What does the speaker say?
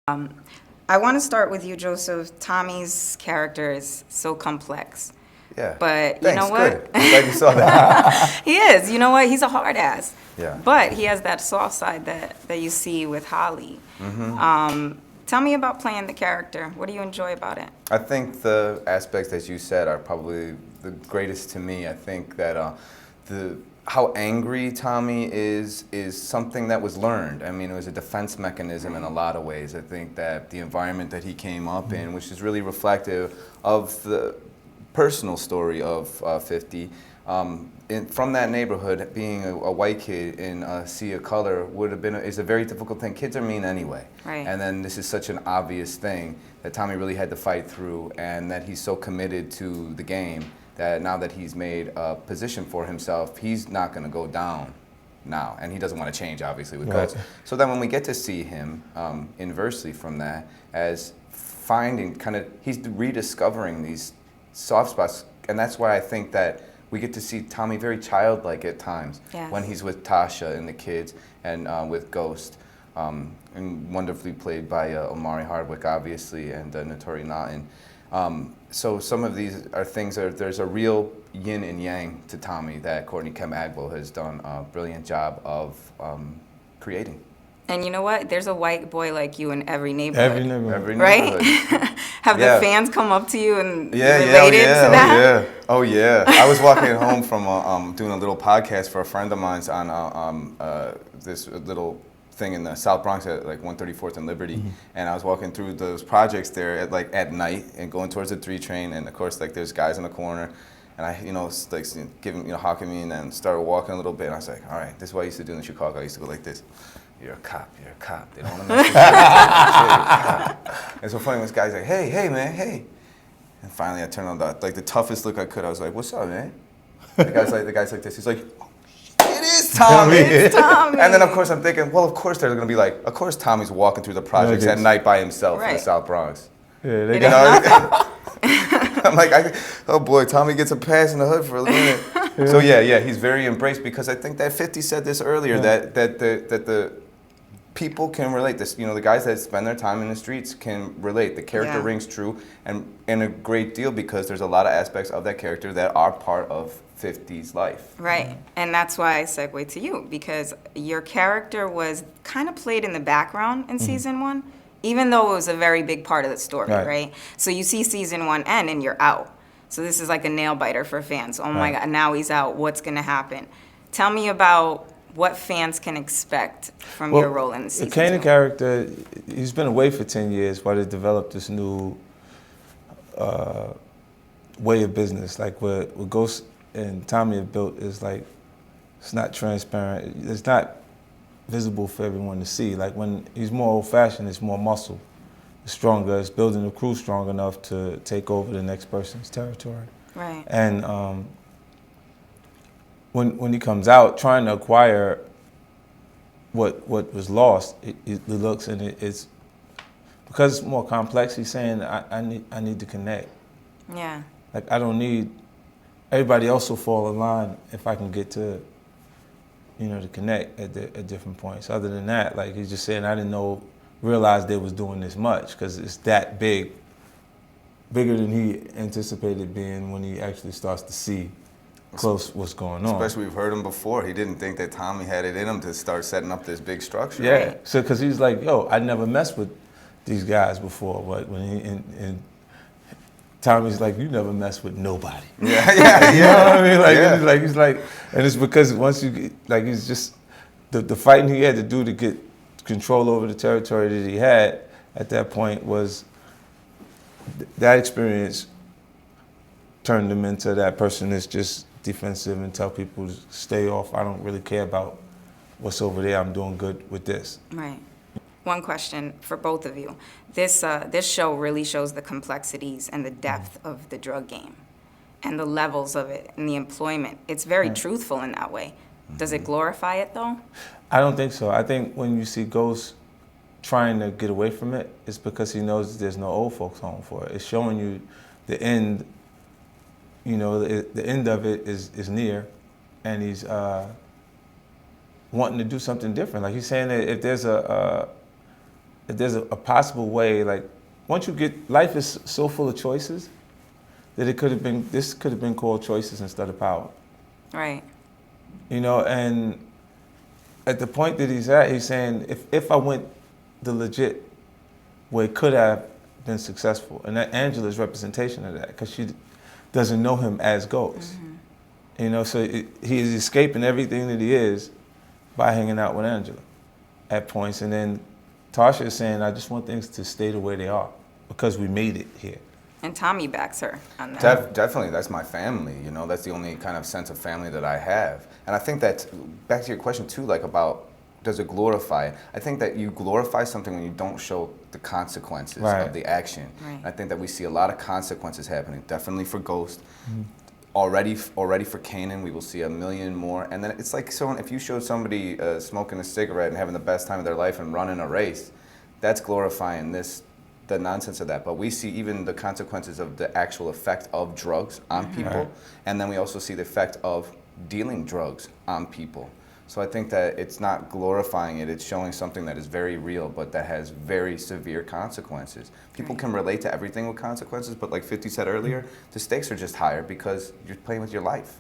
I want to start with you, Joseph. Tommy's character is so complex. Yeah. But you Thanks, know what? good. I'm glad you saw that. He is. You know what? He's a hard ass. Yeah. But he has that soft side that you see with Holly. Tell me about playing the character. What do you enjoy about it? I think the aspects that you said are probably the greatest to me. I think that the how angry Tommy is something that was learned. I mean, it was a defense mechanism in a lot of ways. I think that the environment that he came up in, which is really reflective of the personal story of 50, from that neighborhood, being a white kid in a sea of color is a very difficult thing. Kids are mean anyway. Right. And then this is such an obvious thing that Tommy really had to fight through, and that he's so committed to the game that now that he's made a position for himself, he's not going to go down now. And he doesn't want to change, obviously, with Right. Coach. So then when we get to see him, inversely from that, as finding he's rediscovering these soft spots. And that's why I think that we get to see Tommy very childlike at times. Yes. When he's with Tasha and the kids, and with Ghost. And wonderfully played by Omari Hardwick, obviously, and Notori Naughton. So some of these are things there's a real yin and yang to Tommy that Courtney Kemp Agbo has done a brilliant job of creating. And you know what? There's a white boy like you in every neighborhood. Every neighborhood. Every Right? neighborhood. Have Yeah. the fans come up to you and Yeah, related to that? Oh yeah. I was walking home from doing a little podcast for a friend of mine's on this little thing in the South Bronx at like 134th and Liberty, and I was walking through those projects there at night and going towards the 3 train, and of course there's guys in the corner, and I giving hawking me, and then started walking a little bit, and I was like, all right, this is what I used to do in Chicago. I used to go like this. You're a cop. They don't want to mess with you. You're a cop. And so funny when this guy's like, hey, man, hey. And finally I turned on the toughest look I could. I was like, what's up, man? The guy's like this. He's like, it is Tommy. It's Tommy. And then of course I'm thinking, well, of course they're gonna be like, of course Tommy's walking through the projects at night by himself in Right. the South Bronx. Yeah, they It got ain't I'm like, oh boy, Tommy gets a pass in the hood for a minute. So yeah, he's very embraced, because I think that 50 said this earlier, that the people can relate. This, the guys that spend their time in the streets can relate. The character Yeah. rings true, and a great deal, because there's a lot of aspects of that character that are part of 50's life. Right. And that's why I segue to you, because your character was kind of played in the background in season 1, even though it was a very big part of the story, Right. right? So you see season 1 end and you're out. So this is like a nail biter for fans. Oh my Right. God, now he's out. What's going to happen? Tell me about what fans can expect from your role in the season Kanan 2. character, he's been away for 10 years while they developed this new way of business. Like what Ghost and Tommy have built is like, it's not transparent. It's not visible for everyone to see. Like when he's more old-fashioned, it's more muscle. It's stronger. It's building the crew strong enough to take over the next person's territory. Right. And when he comes out, trying to acquire what was lost, it looks, and it's because it's more complex. He's saying, I need to connect. Yeah. Like I don't need everybody else will fall in line if I can get to, to connect at different points. Other than that, like he's just saying, I didn't realize they was doing this much, because it's that bigger than he anticipated being when he actually starts to see close what's going on. Especially, we've heard him before. He didn't think that Tommy had it in him to start setting up this big structure. Yeah, Right. so because he's like, yo, I never messed with these guys before, but when and Tommy's like, you never mess with nobody. Yeah. You know what I mean? Like, Yeah. he's like, and it's because once you get, like, he's just the fighting he had to do to get control over the territory that he had at that point was that experience turned him into that person that's just defensive and tell people to stay off. I don't really care about what's over there. I'm doing good with this. Right. One question for both of you. This show really shows the complexities and the depth of the drug game and the levels of it and the employment. It's very truthful in that way. Does it glorify it, though? I don't think so. I think when you see Ghost trying to get away from it, it's because he knows there's no old folks home for it. It's showing you the end, the end of it is near, and he's wanting to do something different. Like he's saying that if that there's a possible way, like, once you get, life is so full of choices that this could have been called choices instead of power. Right. You know, and at the point that he's at, he's saying, if I went the legit way, could have been successful. And that Angela's representation of that, because she doesn't know him as Ghost. You know, so he is escaping everything that he is by hanging out with Angela at points. And then Tasha is saying, I just want things to stay the way they are because we made it here. And Tommy backs her on that. Definitely, that's my family. You know, that's the only kind of sense of family that I have. And I think that, back to your question too, like about does it glorify it? I think that you glorify something when you don't show the consequences of the action. Right. I think that we see a lot of consequences happening. Definitely for Ghost. Already for Kanan, we will see a million more. And then it's like, so if you showed somebody smoking a cigarette and having the best time of their life and running a race, that's glorifying the nonsense of that. But we see even the consequences of the actual effect of drugs on people. And then we also see the effect of dealing drugs on people. So I think that it's not glorifying it, it's showing something that is very real, but that has very severe consequences. People can relate to everything with consequences, but like 50 said earlier, the stakes are just higher because you're playing with your life.